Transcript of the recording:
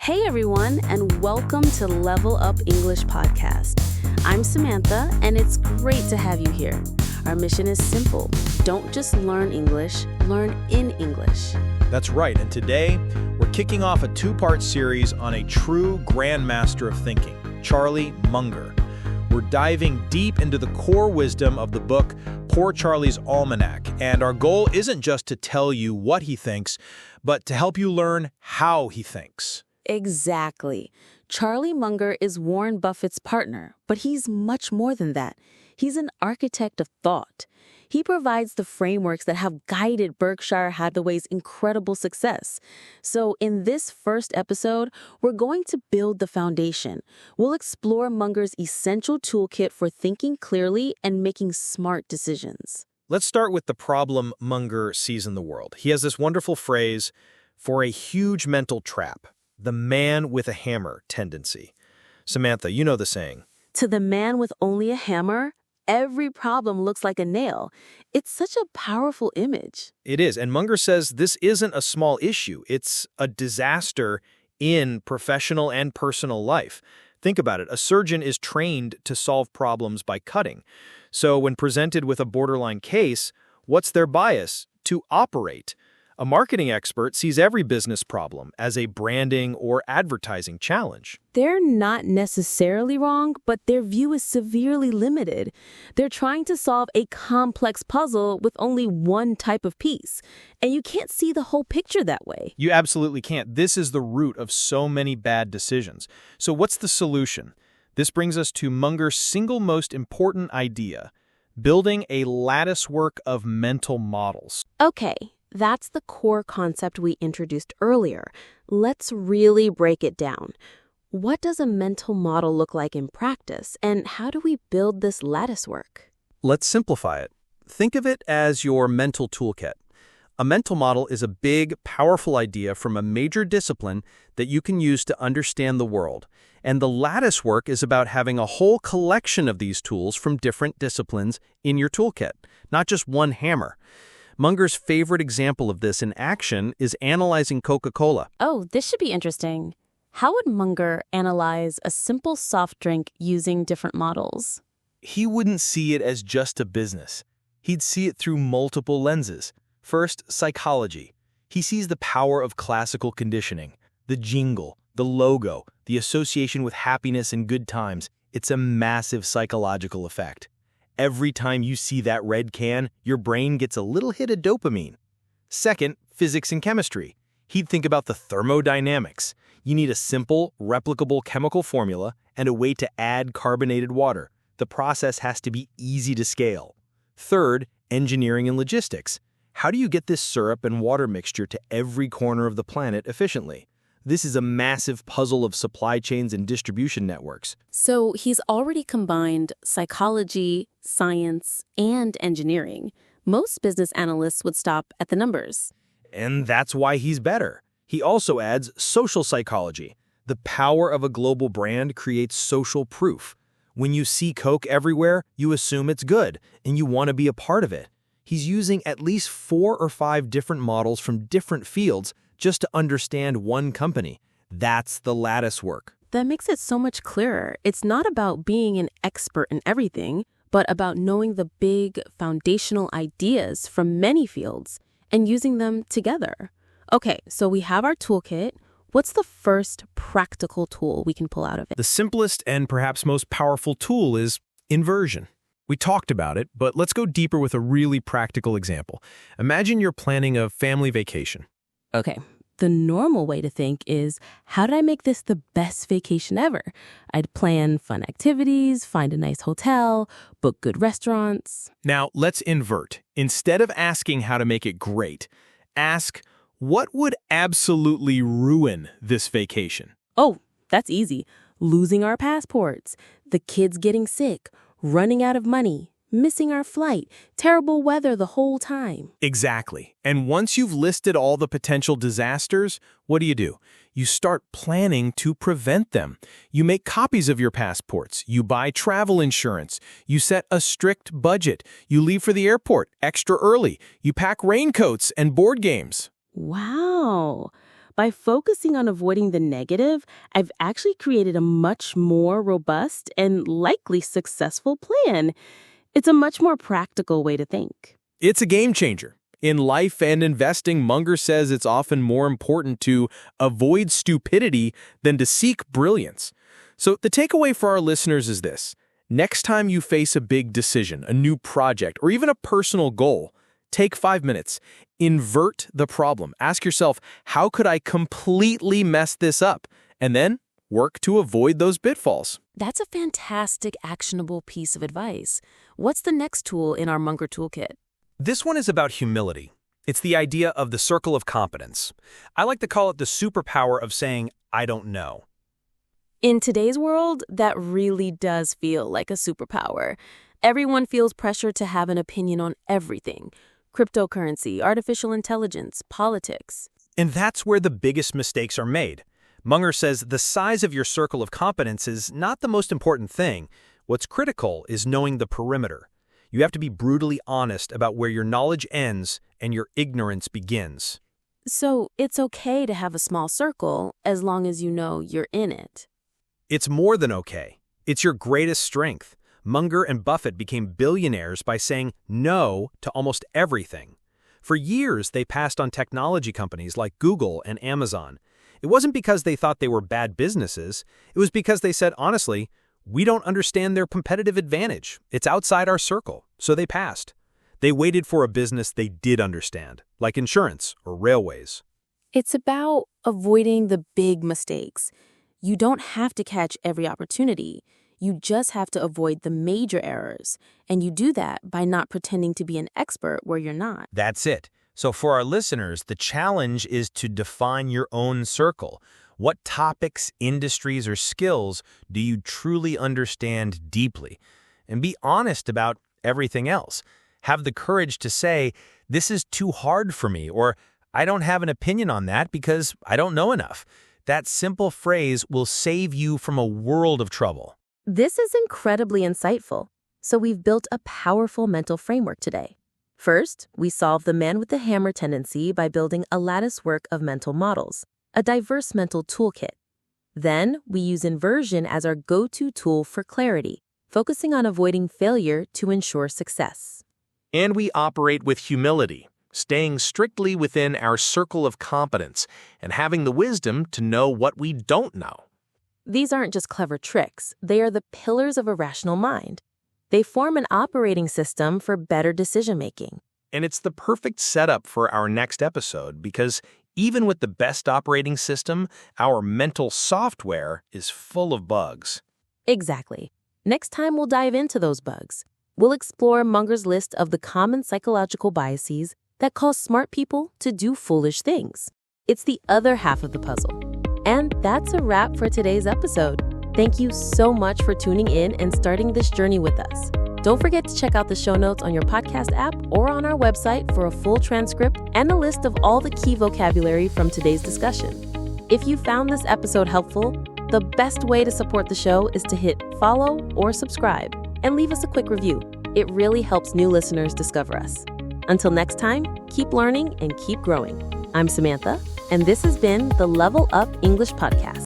Hey everyone, and welcome to Level Up English Podcast. I'm Samantha, and it's great to have you here. Our mission is simple. Don't just learn English, learn in English. That's right, and today we're kicking off a two-part series on a true Grandmaster of thinking, Charlie Munger. We're diving deep into the core wisdom of the book Poor Charlie's Almanac, and our goal isn't just to tell you what he thinks, but to help you learn how he thinks. Exactly. Charlie Munger is Warren Buffett's partner, but he's much more than that. He's an architect of thought. He provides the frameworks that have guided Berkshire Hathaway's incredible success. So in this first episode, we're going to build the foundation. We'll explore Munger's essential toolkit for thinking clearly and making smart decisions. Let's start with the problem Munger sees in the world. He has this wonderful phrase, for a huge mental trap, the man with a hammer tendency. Samantha, you know the saying. To the man with only a hammer, every problem looks like a nail. It's such a powerful image. It is, and Munger says this isn't a small issue. It's a disaster in professional and personal life. Think about it. A surgeon is trained to solve problems by cutting. So when presented with a borderline case, what's their bias? To operate. A marketing expert sees every business problem as a branding or advertising challenge. They're not necessarily wrong, but their view is severely limited. They're trying to solve a complex puzzle with only one type of piece, and you can't see the whole picture that way. You absolutely can't. This is the root of so many bad decisions. So what's the solution? This brings us to Munger's single most important idea, building a latticework of mental models. Okay. That's the core concept we introduced earlier. Let's really break it down. What does a mental model look like in practice, and how do we build this lattice work? Let's simplify it. Think of it as your mental toolkit. A mental model is a big, powerful idea from a major discipline that you can use to understand the world. And the lattice work is about having a whole collection of these tools from different disciplines in your toolkit, not just one hammer. Munger's favorite example of this in action is analyzing Coca-Cola. Oh, this should be interesting. How would Munger analyze a simple soft drink using different models? He wouldn't see it as just a business. He'd see it through multiple lenses. First, psychology. He sees the power of classical conditioning, the jingle, the logo, the association with happiness and good times. It's a massive psychological effect. Every time you see that red can, your brain gets a little hit of dopamine. Second, physics and chemistry. He'd think about the thermodynamics. You need a simple, replicable chemical formula and a way to add carbonated water. The process has to be easy to scale. Third, engineering and logistics. How do you get this syrup and water mixture to every corner of the planet efficiently? This is a massive puzzle of supply chains and distribution networks. So he's already combined psychology, science, and engineering. Most business analysts would stop at the numbers. And that's why he's better. He also adds social psychology. The power of a global brand creates social proof. When you see Coke everywhere, you assume it's good, and you want to be a part of it. He's using at least 4 or 5 different models from different fields just to understand one company. That's the lattice work. That makes it so much clearer. It's not about being an expert in everything, but about knowing the big foundational ideas from many fields and using them together. Okay, so we have our toolkit. What's the first practical tool we can pull out of it? The simplest and perhaps most powerful tool is inversion. We talked about it, but let's go deeper with a really practical example. Imagine you're planning a family vacation. Okay, the normal way to think is, how did I make this the best vacation ever? I'd plan fun activities, find a nice hotel, book good restaurants. Now, let's invert. Instead of asking how to make it great, ask, what would absolutely ruin this vacation? Oh, that's easy. Losing our passports, the kids getting sick, running out of money, missing our flight, terrible weather the whole time. Exactly. And once you've listed all the potential disasters, what do? You start planning to prevent them. You make copies of your passports. You buy travel insurance. You set a strict budget. You leave for the airport extra early. You pack raincoats and board games. Wow. By focusing on avoiding the negative, I've actually created a much more robust and likely successful plan. It's a much more practical way to think. It's a game changer. In life and investing, Munger says it's often more important to avoid stupidity than to seek brilliance. So the takeaway for our listeners is this. Next time you face a big decision, a new project, or even a personal goal, take 5 minutes. Invert the problem. Ask yourself, how could I completely mess this up? And then work to avoid those pitfalls. That's a fantastic, actionable piece of advice. What's the next tool in our Munger toolkit? This one is about humility. It's the idea of the Circle of Competence. I like to call it the superpower of saying, I don't know. In today's world, that really does feel like a superpower. Everyone feels pressure to have an opinion on everything. Cryptocurrency, artificial intelligence, politics. And that's where the biggest mistakes are made. Munger says the size of your circle of competence is not the most important thing. What's critical is knowing the perimeter. You have to be brutally honest about where your knowledge ends and your ignorance begins. So it's okay to have a small circle as long as you know you're in it. It's more than okay. It's your greatest strength. Munger and Buffett became billionaires by saying no to almost everything. For years, they passed on technology companies like Google and Amazon. It wasn't because they thought they were bad businesses. It was because they said, honestly, we don't understand their competitive advantage. It's outside our circle. So they passed. They waited for a business they did understand, like insurance or railways. It's about avoiding the big mistakes. You don't have to catch every opportunity. You just have to avoid the major errors. And you do that by not pretending to be an expert where you're not. That's it. So for our listeners, the challenge is to define your own circle. What topics, industries, or skills do you truly understand deeply? And be honest about everything else. Have the courage to say, this is too hard for me, or I don't have an opinion on that because I don't know enough. That simple phrase will save you from a world of trouble. This is incredibly insightful. So we've built a powerful mental framework today. First, we solve the man with the hammer tendency by building a latticework of mental models, a diverse mental toolkit. Then, we use inversion as our go-to tool for clarity, focusing on avoiding failure to ensure success. And we operate with humility, staying strictly within our circle of competence and having the wisdom to know what we don't know. These aren't just clever tricks. They are the pillars of a rational mind. They form an operating system for better decision-making. And it's the perfect setup for our next episode because even with the best operating system, our mental software is full of bugs. Exactly. Next time, we'll dive into those bugs. We'll explore Munger's list of the common psychological biases that cause smart people to do foolish things. It's the other half of the puzzle. And that's a wrap for today's episode. Thank you so much for tuning in and starting this journey with us. Don't forget to check out the show notes on your podcast app or on our website for a full transcript and a list of all the key vocabulary from today's discussion. If you found this episode helpful, the best way to support the show is to hit follow or subscribe and leave us a quick review. It really helps new listeners discover us. Until next time, keep learning and keep growing. I'm Samantha, and this has been the Level Up English Podcast.